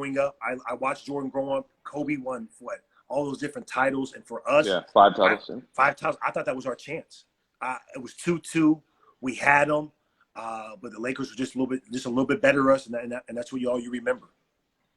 growing up. I watched Jordan grow up. Kobe won what? All those different titles. And for us, Yeah, 5 titles. 5 titles. I thought that was our chance. It was 2-2. We had them, but the Lakers were just a little bit better us, and that's what you remember.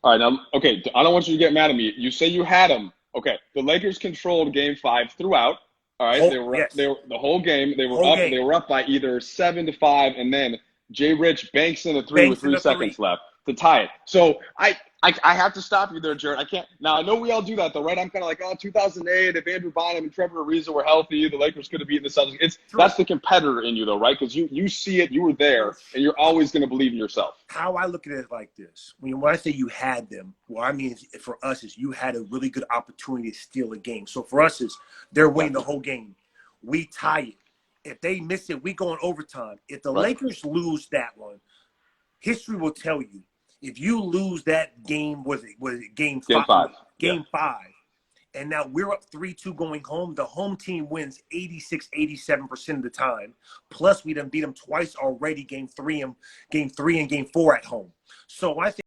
All right, now, okay, I don't want you to get mad at me. You say you had them. Okay, the Lakers controlled Game 5 throughout. All right, they were the whole game. They were up by either 7-5, and then Jay Rich banks in a three with 3 seconds left to tie it. So I have to stop you there, Jared. I can't. Now, I know we all do that, though, right? I'm kind of like, 2008, if Andrew Bynum and Trevor Ariza were healthy, the Lakers could have beaten the Celtics. That's the competitor in you, though, right? Because you see it, you were there, and you're always going to believe in yourself. How I look at it like this. When I say you had them, what I mean for us is you had a really good opportunity to steal a game. So for us is they're winning the whole game. We tie it. If they miss it, we go in overtime. If the Lakers lose that one, history will tell you. If you lose that game, was it game 5? Game 5. And now we're up 3-2 going home. The home team wins 86, 87% of the time. Plus, we done beat them twice already, game 3 and game 4 at home. So I think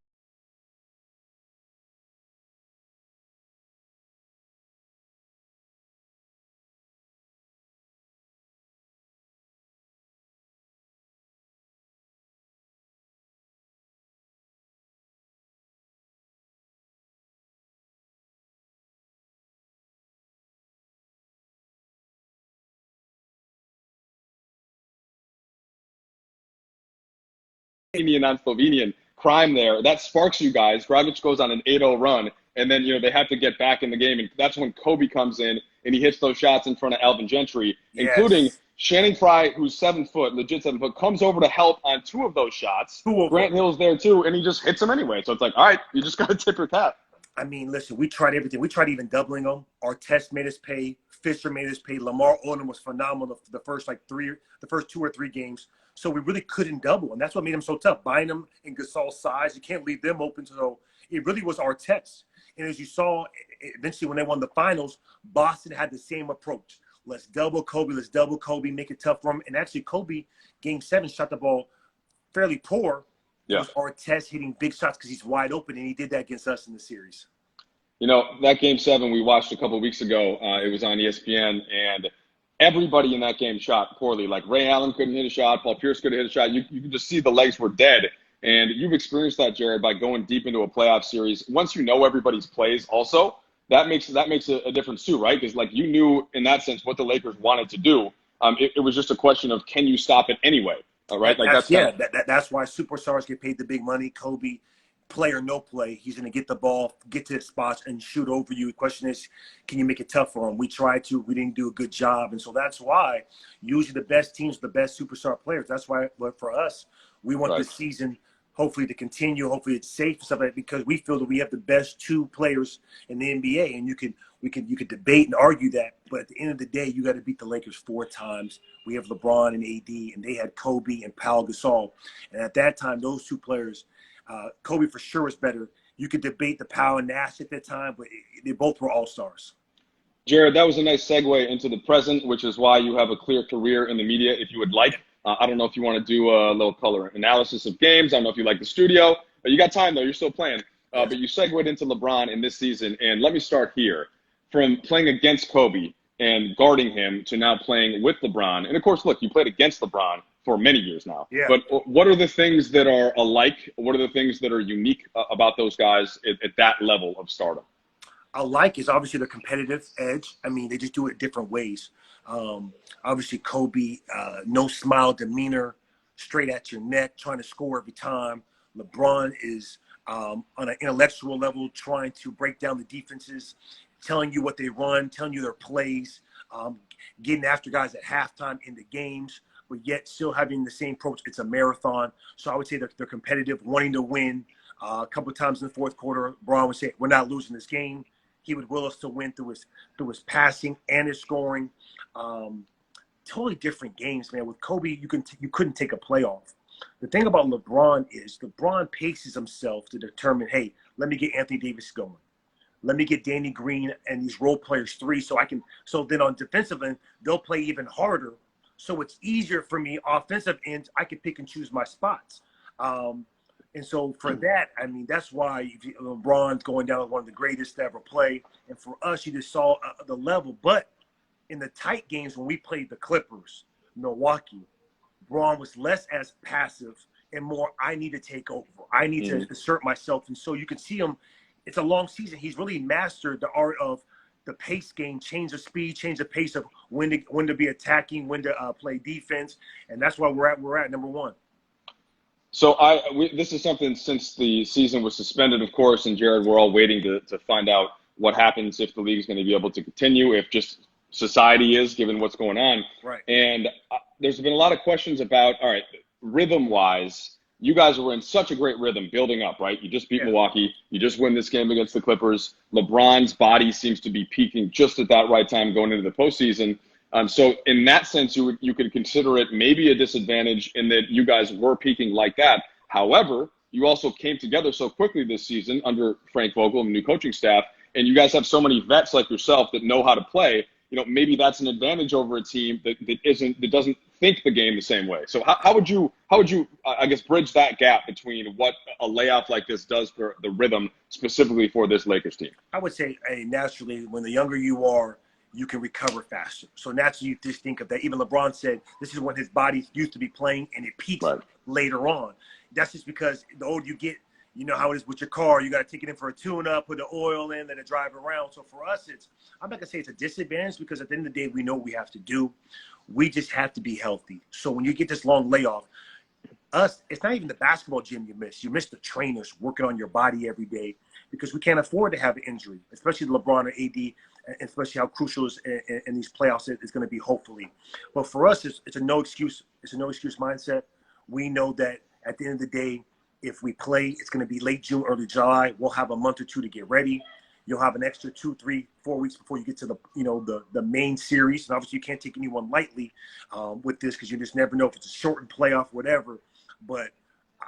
On Slovenian crime there. That sparks you guys. Dragic goes on an 8-0 run, and then they have to get back in the game, and that's when Kobe comes in and he hits those shots in front of Alvin Gentry, including Channing Frye, who's 7 foot, legit 7 foot, comes over to help on 2 of those shots. Grant Hill's there too, and he just hits him anyway. So it's like, all right, you just got to tip your cap. I mean, listen, we tried everything. We tried even doubling them. Artest made us pay. Fisher made us pay. Lamar Odom was phenomenal the first 2 or 3 games. So we really couldn't double, and that's what made them so tough. Bynum and Gasol's size, you can't leave them open. So it really was Artest. And as you saw, eventually when they won the finals, Boston had the same approach. Let's double Kobe, make it tough for him. And actually, Kobe, Game 7, shot the ball fairly poor. Yeah. It was Artest hitting big shots because he's wide open, and he did that against us in the series. That Game 7 we watched a couple of weeks ago, it was on ESPN, and everybody in that game shot poorly. Like Ray Allen couldn't hit a shot. Paul Pierce couldn't hit a shot. You can just see the legs were dead. And you've experienced that, Jared, by going deep into a playoff series. Once you know everybody's plays also, that makes a difference too, right? Because you knew in that sense what the Lakers wanted to do. It was just a question of, can you stop it anyway? All right. That's why superstars get paid the big money. Kobe, play or no play, he's going to get the ball, get to his spots, and shoot over you. The question is, can you make it tough for him? We tried to. We didn't do a good job. And so that's why usually the best teams, the best superstar players, that's why for us, we want this season hopefully to continue. Hopefully it's safe and stuff like that, because we feel that we have the best 2 players in the NBA. And you could debate and argue that. But at the end of the day, you got to beat the Lakers 4 times. We have LeBron and AD, and they had Kobe and Pau Gasol. And at that time, those 2 players, Kobe for sure was better. You could debate the Powell and Nash at that time, but they both were all-stars. Jared, that was a nice segue into the present, which is why you have a clear career in the media, if you would like. I don't know if you want to do a little color analysis of games. I don't know if you like the studio. But you got time, though. You're still playing. But you segued into LeBron in this season. And let me start here. From playing against Kobe and guarding him to now playing with LeBron. And, of course, look, you played against LeBron for many years now. Yeah. But what are the things that are alike? What are the things that are unique about those guys at that level of stardom? Alike is obviously the competitive edge. I mean, they just do it different ways. Obviously, Kobe, no smile demeanor, straight at your neck, trying to score every time. LeBron is on an intellectual level, trying to break down the defenses, telling you what they run, telling you their plays, getting after guys at halftime in the games, but yet still having the same approach. It's a marathon. So I would say they're competitive, wanting to win. A couple of times in the fourth quarter, Bron would say, "We're not losing this game." He would will us to win through his passing and his scoring. Totally different games, man. With Kobe, you couldn't take a playoff. The thing about LeBron is LeBron paces himself to determine, hey, let me get Anthony Davis going. Let me get Danny Green and these role players 3 so then on defensive end, they'll play even harder. So it's easier for me offensive ends. I can pick and choose my spots. And And so for that, I mean, that's why LeBron's going down as one of the greatest to ever play. And for us, you just saw the level. But in the tight games when we played the Clippers, Milwaukee, Bron was less as passive and more, I need to take over. I need to assert myself. And so you can see him, it's a long season. He's really mastered the art of the pace game, change the speed, change the pace of when to be attacking, when to play defense. And that's why we're at number one. So this is something since the season was suspended, of course, and Jared, we're all waiting to find out what happens if the league is going to be able to continue, if just society is, given what's going on. Right. And there's been a lot of questions about, all right, rhythm-wise, you guys were in such a great rhythm building up, right? You just beat Milwaukee. You just win this game against the Clippers. LeBron's body seems to be peaking just at that right time going into the postseason. So in that sense, you could consider it maybe a disadvantage in that you guys were peaking like that. However, you also came together so quickly this season under Frank Vogel and the new coaching staff, and you guys have so many vets like yourself that know how to play. You know, maybe that's an advantage over a team that doesn't think the game the same way. So how would you I guess bridge that gap between what a layoff like this does for the rhythm specifically for this Lakers team? I would say naturally, when the younger you are, you can recover faster. So naturally, you just think of that. Even LeBron said this is when his body used to be playing, and it peaks later on. That's just because the older you get, you know how it is with your car. You got to take it in for a tune-up, put the oil in, then drive around. So for us, I'm not going to say it's a disadvantage because at the end of the day, we know what we have to do. We just have to be healthy. So when you get this long layoff, it's not even the basketball gym you miss. You miss the trainers working on your body every day because we can't afford to have an injury, especially LeBron or AD, and especially how crucial in these playoffs it's going to be, hopefully. But for us, it's a no excuse. It's a no excuse mindset. We know that at the end of the day, if we play, it's going to be late June, early July. We'll have a month or two to get ready. You'll have an extra 2, 3, 4 weeks before you get to the main series. And obviously, you can't take anyone lightly with this because you just never know if it's a shortened playoff, whatever. But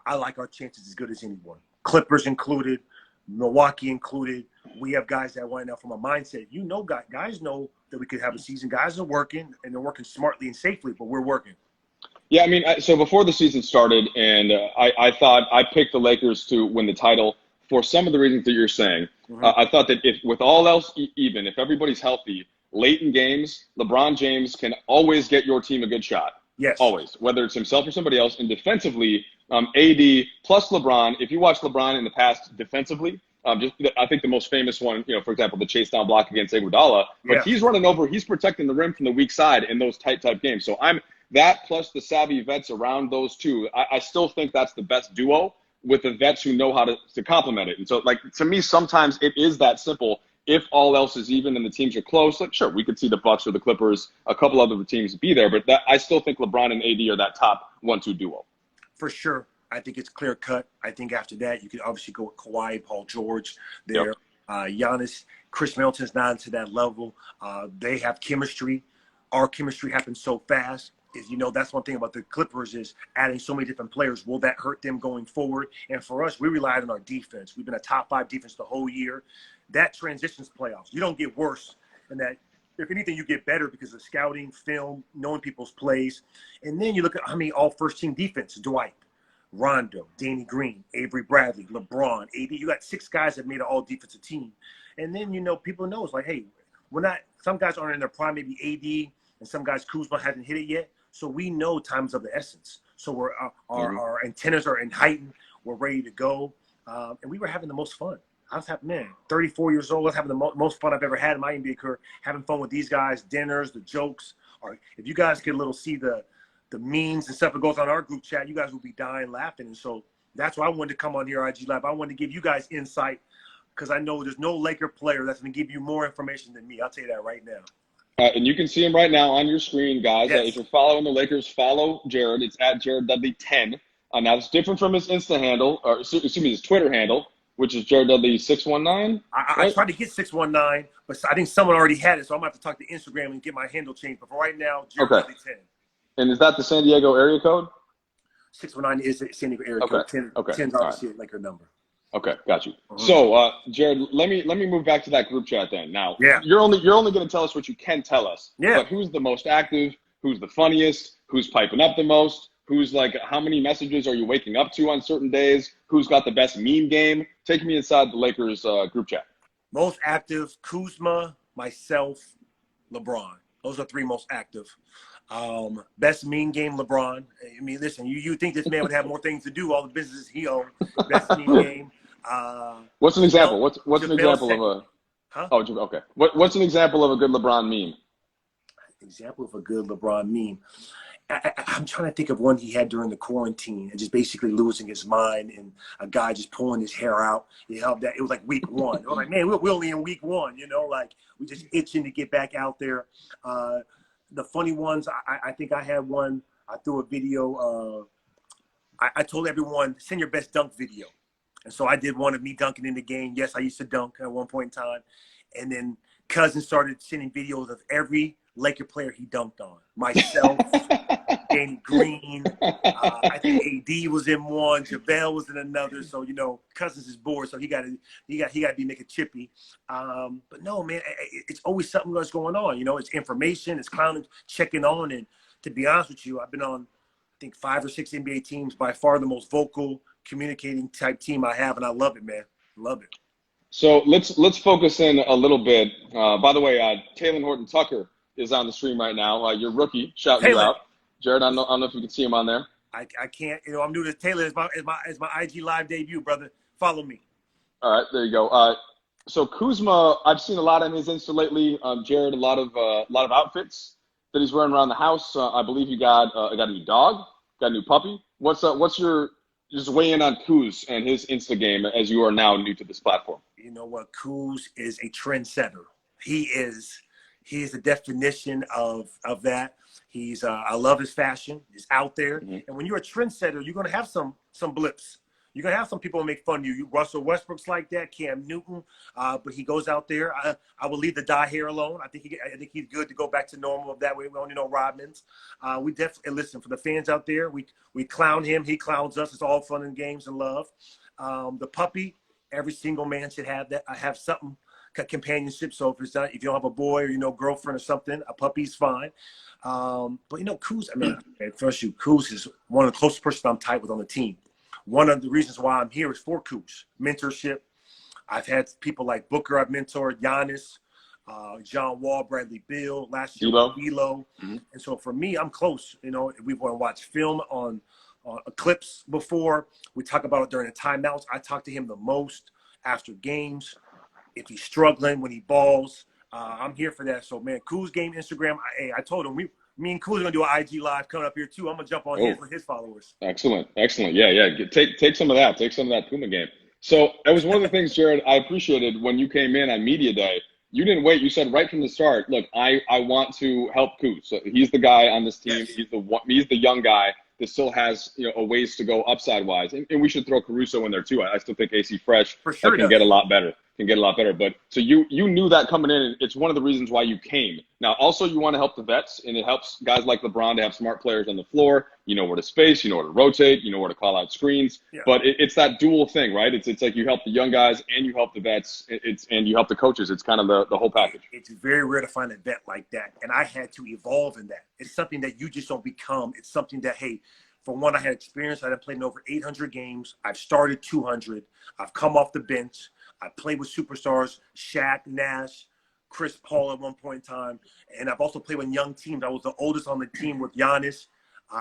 I like our chances as good as anyone. Clippers included, Milwaukee included. We have guys that want now from a mindset. Guys know that we could have a season. Guys are working, and they're working smartly and safely, but we're working. Yeah, I mean, so before the season started, and I thought I picked the Lakers to win the title for some of the reasons that you're saying. I thought that if with all else even, if everybody's healthy, late in games, LeBron James can always get your team a good shot. Yes. Always, whether it's himself or somebody else. And defensively, AD plus LeBron, if you watch LeBron in the past defensively, I think the most famous one, for example, the chase down block against Iguodala, but he's running over, he's protecting the rim from the weak side in those tight games. So that plus the savvy vets around those two, I still think that's the best duo with the vets who know how to complement it. And so, to me, sometimes it is that simple. If all else is even and the teams are close, sure, we could see the Bucks or the Clippers, a couple other teams be there. But I still think LeBron and AD are that top 1-2 duo. For sure. I think it's clear cut. I think after that, you could obviously go with Kawhi, Paul George there. Giannis, Chris Middleton's not to that level. They have chemistry. Our chemistry happens so fast. That's one thing about the Clippers is adding so many different players. Will that hurt them going forward? And for us, we relied on our defense. We've been a top 5 defense the whole year. That transitions playoffs. You don't get worse than that. If anything, you get better because of scouting, film, knowing people's plays. And then you look at how many all first-team defense. Dwight, Rondo, Danny Green, Avery Bradley, LeBron, AD. You got 6 guys that made an all-defensive team. And then, people know it's like, hey, we're not – some guys aren't in their prime, maybe AD, and some guys Kuzma hasn't hit it yet. So we know time's of the essence. So our antennas are heightened. We're ready to go. And we were having the most fun. I was having, 34 years old. I was having the most fun I've ever had in my NBA career, having fun with these guys, dinners, the jokes. Or if you guys could see the memes and stuff that goes on our group chat, you guys will be dying laughing. And so that's why I wanted to come on here, IG Live. I wanted to give you guys insight because I know there's no Laker player that's going to give you more information than me. I'll tell you that right now. And you can see him right now on your screen, guys. Yes. If you're following the Lakers, follow Jared. It's at Jared Dudley 10. Now, it's different from his Insta handle, or excuse me, his Twitter handle, which is Jared Dudley 619. I tried to get 619, but I think someone already had it, so I'm going to have to talk to Instagram and get my handle changed. But for right now, Jared Dudley 10. And is that the San Diego area code? 619 is the San Diego area code. 10 is obviously a Laker number. Okay, got you. So, Jared, let me move back to that group chat then. Now, you're only going to tell us what you can tell us. Yeah. But who's the most active? Who's the funniest? Who's piping up the most? Who's like, how many messages are you waking up to on certain days? Who's got the best meme game? Take me inside the Lakers group chat. Most active, Kuzma, myself, LeBron. Those are three most active. Best meme game, LeBron. I mean, listen, you think this man would have more things to do, all the businesses he owns. Best meme game. What's an example? What's an example of a? Huh? Oh, okay. What's an example of a good LeBron meme? Example of a good LeBron meme. I'm trying to think of one he had during the quarantine and just basically losing his mind and a guy just pulling his hair out. It helped that. It was like week one. It was like, man, we're only in week one, you know, like we just itching to get back out there. The funny ones, I think I had one. I threw a video. I told everyone, send your best dunk video. And so I did one of me dunking in the game. Yes, I used to dunk at one point in time. And then Cousin started sending videos of every Laker player he dunked on. Myself, Danny Green, I think AD was in one, JaVale was in another. So, you know, Cousins is bored, so he got to be making chippy. But no, man, it's always something that's going on. You know, it's information, it's clowning, checking on. And to be honest with you, I've been on, I think, 5 or 6 NBA teams, by far the most vocal, communicating type team I have, and I love it, man. Love it. So let's focus in a little bit. By the way, Taylor Horton-Tucker is on the stream right now. Your rookie, shouting you out. Jared, I don't know if you can see him on there. I can't. You know, I'm new to Taylor. It's my IG live debut, brother. Follow me. All right, there you go. So Kuzma, I've seen a lot on his Insta lately. Jared, a lot of outfits that he's wearing around the house. I believe you got a new dog, got a new puppy. What's your just weigh in on Kuz and his Insta game as you are now new to this platform? You know what? Kuz is a trendsetter. He is the definition of that. He's I love his fashion. He's out there. Mm-hmm. And when you're a trendsetter, you're gonna have some blips. You're gonna have some people make fun of you. Russell Westbrook's like that, Cam Newton, but he goes out there. I will leave the dye hair alone. I think he's good to go back to normal of that way. We only know Rodman's. We definitely listen for the fans out there. We clown him, he clowns us. It's all fun and games and love. The puppy, every single man should have that. I have something companionship. So if you don't have a boy or girlfriend or something, a puppy's fine. But Kuz, first Kuz is one of the closest persons I'm tight with on the team. One of the reasons why I'm here is for Kuz mentorship. I've had people like Booker I've mentored, Giannis, John Wall, Bradley Beal, last year D'Lo. Mm-hmm. And so for me, I'm close. We want to watch film on clips before. We talk about it during the timeouts. I talk to him the most after games. If he's struggling, when he balls, I'm here for that. So, man, Kuz game, Instagram. I told him me and Kuz are going to do an IG live coming up here, too. I'm going to jump on his with his followers. Excellent. Yeah. Take some of that. Take some of that Puma game. So that was one of the things, Jared, I appreciated when you came in on Media Day. You didn't wait. You said right from the start, look, I want to help Kuz. So he's the guy on this team. Yes. He's the young guy that still has a ways to go upside wise. And we should throw Caruso in there, too. I still think AC Fresh can get a lot better. But so you knew that coming in, and it's one of the reasons why you came. Now, also you want to help the vets, and it helps guys like LeBron to have smart players on the floor. You know where to space, you know where to rotate, you know where to call out screens. Yeah. But it's that dual thing, right? It's like you help the young guys and you help the vets, and you help the coaches. It's kind of the whole package. It's very rare to find a vet like that, and I had to evolve in that. It's something that you just don't become. It's something that, hey, for one, I had experience. I had played in over 800 games. I've started 200. I've come off the bench. I played with superstars, Shaq, Nash, Chris Paul at one point in time. And I've also played with young teams. I was the oldest on the team with Giannis.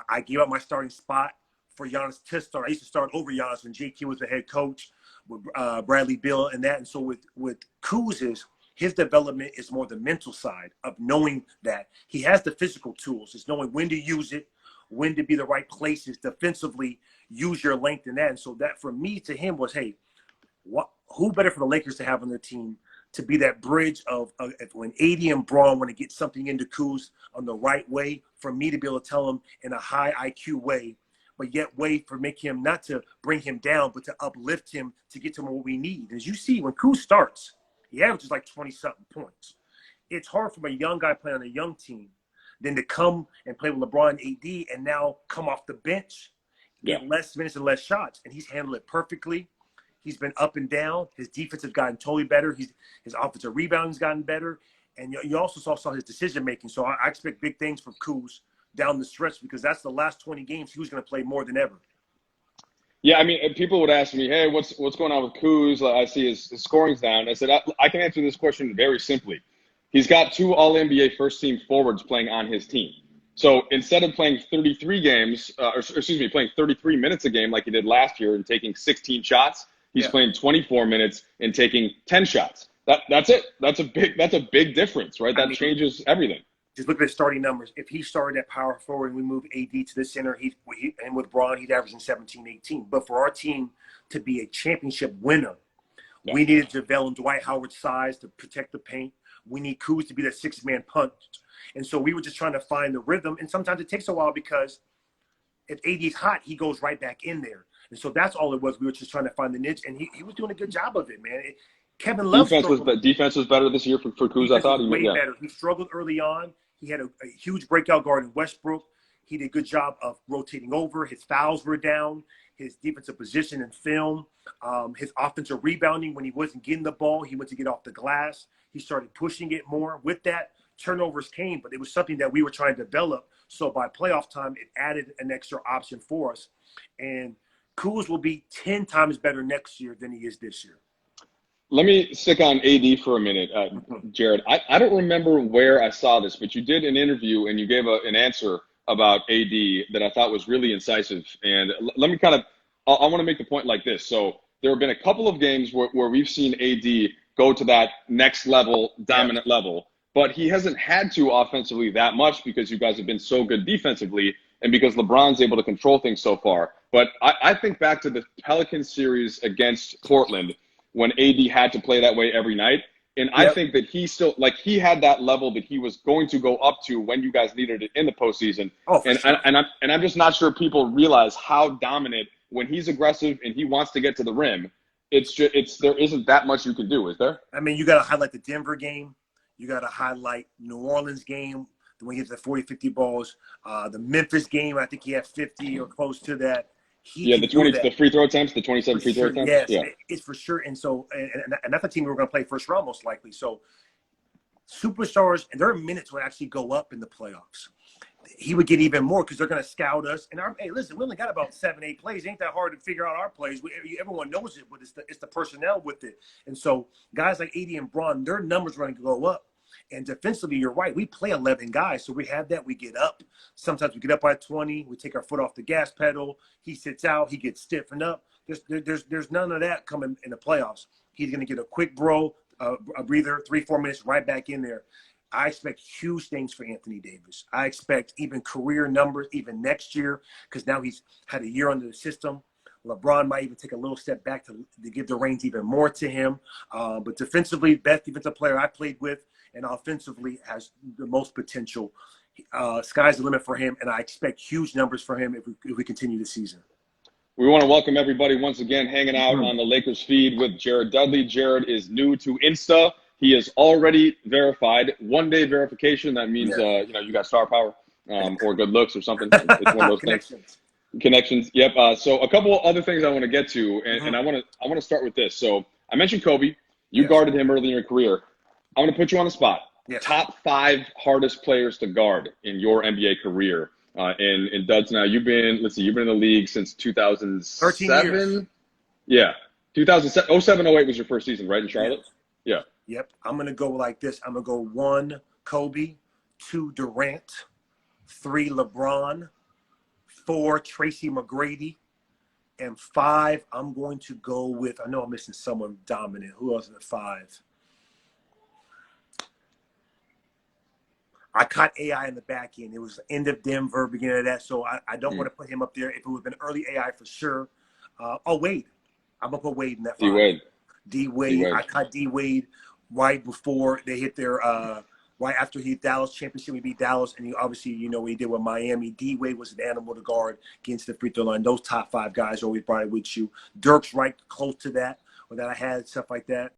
I gave up my starting spot for Giannis to start. I used to start over Giannis when JQ was the head coach with Bradley Beal and that. And so with Kuz, his development is more the mental side of knowing that he has the physical tools. It's knowing when to use it, when to be the right places defensively, use your length in that. And so that for me to him was, hey, who better for the Lakers to have on their team to be that bridge of when AD and Bron want to get something into Kuz on the right way, for me to be able to tell him in a high IQ way, but yet way for make him not to bring him down, but to uplift him to get to what we need. As you see, when Kuz starts, he averages like 20-something points. It's hard for a young guy playing on a young team than to come and play with LeBron and AD and now come off the bench, get less minutes and less shots. And he's handled it perfectly. He's been up and down. His defense has gotten totally better. His offensive rebounding has gotten better. And you also saw his decision-making. So I expect big things from Kuz down the stretch, because that's the last 20 games he was going to play more than ever. Yeah, I mean, people would ask me, hey, what's going on with Kuz? I see his scoring's down. I said, I can answer this question very simply. He's got 2 All-NBA first-team forwards playing on his team. So instead of playing 33 games, playing 33 minutes a game like he did last year and taking 16 shots, he's playing 24 minutes and taking 10 shots. That's it. That's a big difference, right? That changes everything. Just look at his starting numbers. If he started at power forward and we move AD to the center, and with Bron, he's averaging 17, 18. But for our team to be a championship winner, we needed to develop Dwight Howard's size to protect the paint. We need Kuz to be that 6-man punch. And so we were just trying to find the rhythm. And sometimes it takes a while, because if AD is hot, he goes right back in there. And so that's all it was. We were just trying to find the niche, and he was doing a good job of it, man. Kevin Love defense was better this year for Kuz, I thought. Way better. He struggled early on. He had a huge breakout guard in Westbrook. He did a good job of rotating over. His fouls were down. His defensive position and film. His offensive rebounding, when he wasn't getting the ball, he went to get off the glass. He started pushing it more. With that, turnovers came, but it was something that we were trying to develop. So by playoff time, it added an extra option for us. And Kuz will be 10 times better next year than he is this year. Let me stick on AD for a minute, Jared. I don't remember where I saw this, but you did an interview and you gave an answer about AD that I thought was really incisive. And let me I want to make the point like this. So there have been a couple of games where we've seen AD go to that next level, dominant level, but he hasn't had to offensively that much because you guys have been so good defensively and because LeBron's able to control things so far. But I think back to the Pelicans series against Portland, when AD had to play that way every night. And I think that he still, he had that level that he was going to go up to when you guys needed it in the postseason. And I'm just not sure people realize how dominant, when he's aggressive and he wants to get to the rim, there isn't that much you can do, is there? I mean, you got to highlight the Denver game. You got to highlight New Orleans game, when he hit the 40, 50 balls. The Memphis game, I think he had 50 or close to that. The free throw attempts, the 27 free throw attempts. Yes, it's for sure. And so, and that's a team we were going to play first round most likely. So, superstars, and their minutes would actually go up in the playoffs. He would get even more because they're going to scout us. And hey, listen, we only got about 7-8 plays. It ain't that hard to figure out our plays. Everyone knows it, but it's the personnel with it. And so, guys like AD and Bron, their numbers are going to go up. And defensively, you're right. We play 11 guys, so we have that. We get up. Sometimes we get up by 20. We take our foot off the gas pedal. He sits out. He gets stiffened up. There's none of that coming in the playoffs. He's going to get a quick a breather, 3-4 minutes, right back in there. I expect huge things for Anthony Davis. I expect even career numbers even next year, because now he's had a year under the system. LeBron might even take a little step back to give the reins even more to him. But defensively, best defensive player I played with, and offensively has the most potential. Sky's the limit for him, and I expect huge numbers for him if we continue the season. We want to welcome everybody once again hanging out on the Lakers feed with Jared Dudley. Jared is new to Insta. He is already verified. 1-day verification. That means you got star power or good looks or something. It's one of those things. Connections. Yep. So a couple other things I want to get to, and I want to start with this. So I mentioned Kobe. You guarded him early in your career. I'm going to put you on the spot. Yes. Top 5 hardest players to guard in your NBA career. And Duds, now you've been in the league since 2007. 13 years. Yeah. 2007, 08 was your first season, right, in Charlotte? Yes. Yeah. Yep. I'm going to go like this. I'm going to go 1, Kobe, 2, Durant, 3, LeBron, 4, Tracy McGrady, and 5, I'm going to go with, I know I'm missing someone dominant. Who else is at 5? I caught AI in the back end. It was the end of Denver, beginning of that. So I don't want to put him up there. If it would have been early AI for sure. Wade. I'm going to put Wade in that 5. D-Wade. I caught D-Wade right before they hit their right after he hit Dallas championship. We beat Dallas, and obviously, what he did with Miami. D-Wade was an animal to guard against the free throw line. Those top 5 guys always brought it with you. Dirk's right close to that, or that I had, stuff like that.